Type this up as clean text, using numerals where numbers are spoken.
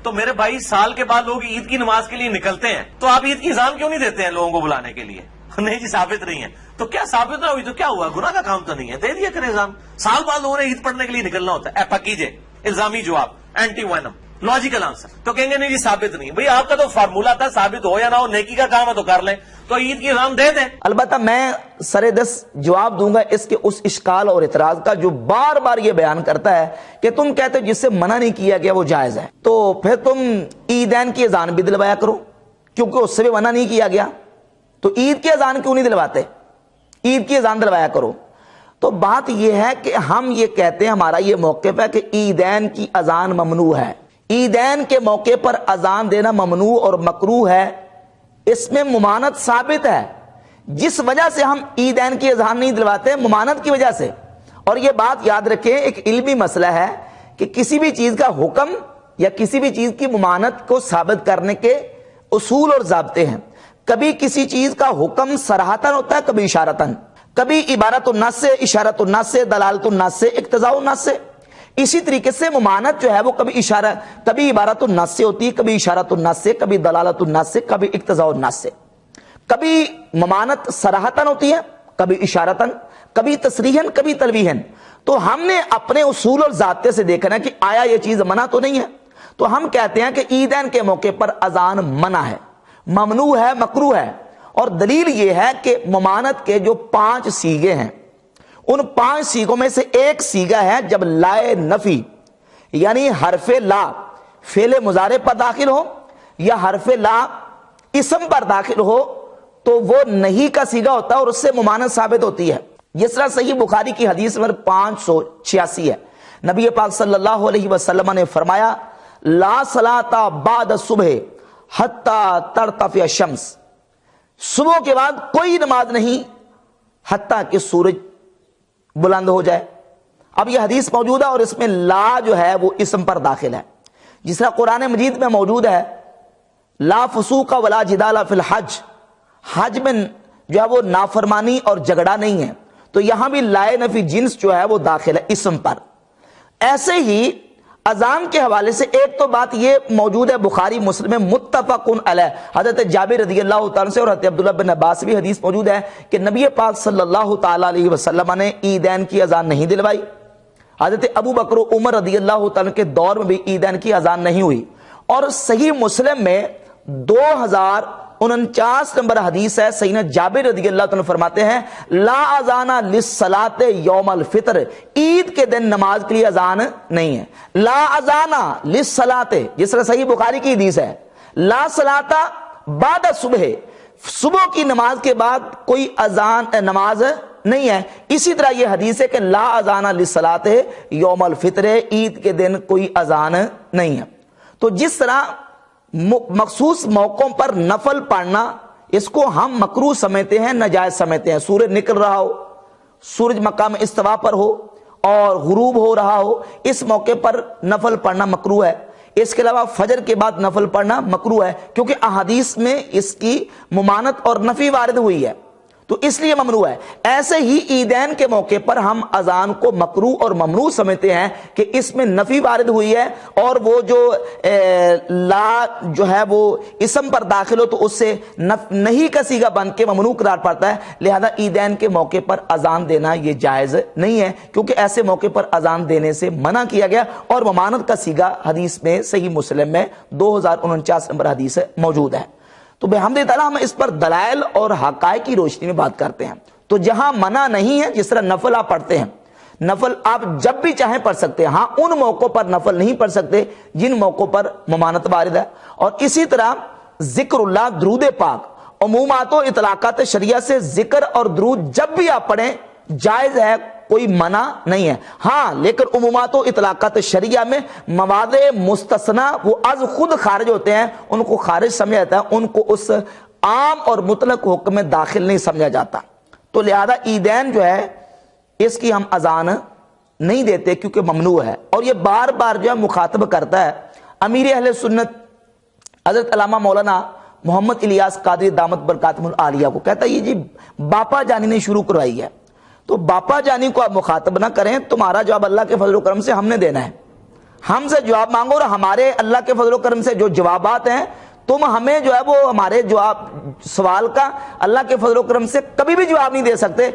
تو میرے بھائی سال کے بعد لوگ عید کی نماز کے لیے نکلتے ہیں، تو آپ عید کی اذان کیوں نہیں دیتے ہیں لوگوں کو بلانے کے لیے؟ نہیں جی ثابت نہیں ہے، تو کیا ثابت نہ ہوئی تو کیا ہوا؟ گناہ کا کام تو نہیں ہے، دے دیا کریں اذان. سال بعد لوگوں نے عید پڑھنے کے لیے نکلنا ہوتا ہے. پکیجے الزامی جواب، اینٹی وینم، لاجیکل آنسر. تو کہیں گے نہیں جی ثابت نہیں. بھئی آپ کا تو فارمولا تھا ثابت ہو یا نہ ہو، نیکی کا کام ہے تو کر لیں، تو عید کی اذان دے دیں. البتہ میں سرے دس جواب دوں گا اس کے اس اشکال اور اعتراض کا جو بار بار یہ بیان کرتا ہے کہ تم کہتے ہو جس سے منع نہیں کیا گیا وہ جائز ہے، تو پھر تم عیدین کی اذان بھی دلوایا کرو کیونکہ اس سے بھی منع نہیں کیا گیا، تو عید کی اذان کیوں نہیں دلواتے؟ عید کی اذان دلوایا کرو. تو بات یہ ہے کہ ہم یہ کہتے ہیں، ہمارا یہ موقف ہے کہ عیدین کی اذان ممنوع ہے. عیدین کے موقع پر اذان دینا ممنوع اور مکروہ ہے، اس میں ممانت ثابت ہے. جس وجہ سے ہم عیدین کی اذان نہیں دلواتے ممانت کی وجہ سے. اور یہ بات یاد رکھیں، ایک علمی مسئلہ ہے کہ کسی بھی چیز کا حکم یا کسی بھی چیز کی ممانت کو ثابت کرنے کے اصول اور ضابطے ہیں. کبھی کسی چیز کا حکم صراحتاً ہوتا ہے، کبھی اشارتاً، کبھی عبارت النص سے، اشارت النص سے، دلالت النص سے، اقتضاء النص سے. اسی طریقے سے ممانت جو ہے وہ کبھی عبارت النص سے ہوتی ہے، کبھی اشارت النص سے، کبھی دلالت النص سے، کبھی اقتضاء النص سے. کبھی ممانت صراحتاً ہوتی ہے، کبھی اشارتاً، کبھی تصریحاً، کبھی تلویحاً. تو ہم نے اپنے اصول اور ضابطے سے دیکھنا ہے کہ آیا یہ چیز منع تو نہیں ہے. تو ہم کہتے ہیں کہ عیدین کے موقع پر اذان منع ہے، ممنوع ہے، مکروہ ہے. اور دلیل یہ ہے کہ ممانت کے جو 5 صیغے ہیں، ان 5 صیغوں میں سے ایک صیغہ ہے جب لائے نفی یعنی حرف لا فعل مضارع پر داخل ہو یا حرف لا اسم پر داخل ہو تو وہ نہیں کا صیغہ ہوتا ہے اور اس سے ممانت ثابت ہوتی ہے. جس طرح صحیح بخاری کی حدیث نمبر 586 ہے، نبی پاک صلی اللہ علیہ وسلم نے فرمایا لا صلاۃ بعد الصبح حتی ترتفع الشمس، صبح کے بعد کوئی نماز نہیں حتیٰ کہ سورج بلند ہو جائے. اب یہ حدیث موجود ہے اور اس میں لا جو ہے وہ اسم پر داخل ہے. جس طرح قرآن مجید میں موجود ہے لا فسوق ولا جدال فی الحج، حج میں جو ہے وہ نافرمانی اور جھگڑا نہیں ہے، تو یہاں بھی لائے نفی جنس جو ہے وہ داخل ہے اسم پر. ایسے ہی اذان کے حوالے سے ایک تو بات یہ موجود ہے بخاری مسلم میں متفق علیہ، حضرت جابر رضی اللہ تعالیٰ سے اور حضرت عبداللہ بن عباس بھی حدیث موجود ہے کہ نبی پاک صلی اللہ تعالیٰ علیہ وسلم نے عیدین کی اذان نہیں دلوائی. حضرت ابو بکر و عمر رضی اللہ تعالیٰ کے دور میں بھی عیدین کی اذان نہیں ہوئی. اور صحیح مسلم میں 2049 نمبر حدیث ہے، سیدنا جابر رضی اللہ تعالیٰ فرماتے ہیں لا اذان للصلاۃ یوم الفطر، عید کے دن نماز کے لیے اذان نہیں ہے. لا اذان للصلاۃ، جس طرح صحیح بخاری کی حدیث ہے لا صلاۃ بعد الصبح، صبح کی نماز کے بعد کوئی اذان نماز نہیں ہے. اسی طرح یہ حدیث ہے کہ لا اذان للصلاۃ یوم الفطر، عید کے دن کوئی اذان نہیں ہے. تو جس طرح مخصوص موقعوں پر نفل پڑھنا اس کو ہم مکروہ سمجھتے ہیں، ناجائز سمجھتے ہیں. سورج نکل رہا ہو، سورج مقام استوا پر ہو اور غروب ہو رہا ہو، اس موقع پر نفل پڑھنا مکروہ ہے. اس کے علاوہ فجر کے بعد نفل پڑھنا مکروہ ہے کیونکہ احادیث میں اس کی ممانت اور نفی وارد ہوئی ہے، تو اس لیے ممنوع ہے. ایسے ہی عیدین کے موقع پر ہم اذان کو مکروہ اور ممنوع سمجھتے ہیں کہ اس میں نفی وارد ہوئی ہے اور وہ جو لا جو ہے وہ اسم پر داخل ہو تو اس سے نہیں کا صیغہ بن کے ممنوع قرار پاتا ہے. لہذا عیدین کے موقع پر اذان دینا یہ جائز نہیں ہے کیونکہ ایسے موقع پر اذان دینے سے منع کیا گیا. اور ممانت کا صیغہ حدیث میں صحیح مسلم میں 2049 نمبر حدیث موجود ہے. تو بحمد تعالیٰ ہم اس پر دلائل اور حقائق کی روشنی میں بات کرتے ہیں. تو جہاں منع نہیں ہے، جس طرح نفل آپ پڑھتے ہیں، نفل آپ جب بھی چاہیں پڑھ سکتے ہیں، ہاں ان موقعوں پر نفل نہیں پڑھ سکتے جن موقعوں پر ممانت وارد ہے. اور اسی طرح ذکر اللہ، درود پاک، عمومات و اطلاقات شریعہ سے ذکر اور درود جب بھی آپ پڑھیں جائز ہے، کوئی منع نہیں ہے. ہاں لیکن عمومات و اطلاقات شریعہ میں مواد مستثنا وہ از خود خارج ہوتے ہیں، ان کو خارج سمجھا جاتا ہے، ان کو اس عام اور مطلق حکم میں داخل نہیں سمجھا جاتا. تو لہذا عیدین جو ہے اس کی ہم اذان نہیں دیتے کیونکہ ممنوع ہے. اور یہ بار بار جو ہے مخاطب کرتا ہے امیر اہل سنت حضرت علامہ مولانا محمد الیاس قادری دامت برکاتہم العالیہ کو، کہتا ہے یہ جی باپا جانی نے شروع کروائی ہے. تو باپا جانی کو آپ مخاطب نہ کریں، تمہارا جواب اللہ کے فضل و کرم سے ہم نے دینا ہے. ہم سے جواب مانگو اور ہمارے اللہ کے فضل و کرم سے جو جوابات ہیں تم ہمیں جو ہے وہ ہمارے جواب سوال کا اللہ کے فضل و کرم سے کبھی بھی جواب نہیں دے سکتے.